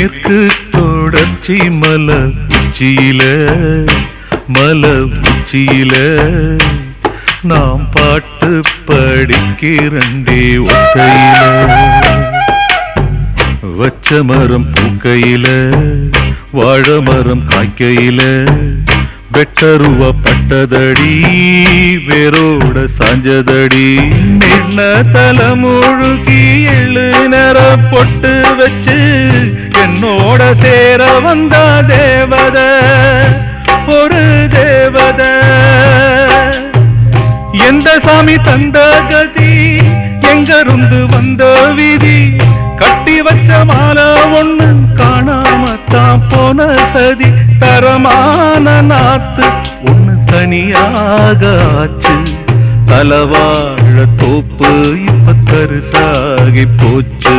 மேற்கு தொடர்ச்சி மலை உச்சியில நாம் பாட்டு படிக்கிறண்டே ஒத்தையில வச்ச மரம் பூக்கையில வாழை மரம் காய்க்கையில வெட்டருவ பட்டதடி வேரோட சாஞ்சதடி நின்ன தலைமுழுகி எழுநர பொட்டு வச்சு என்னோட சேர வந்த தேவத ஒரு தேவத எந்த சாமி தந்த கதி எங்கருந்து வந்த விதி கட்டி வச்ச மாலை ஒண்ணு காணாமத்தான் போன சதி தரமான நாத்து ஒண்ணு தனியாக ஆச்சு தலவாழ தோப்பு இப்ப கருத்தாகி போச்சு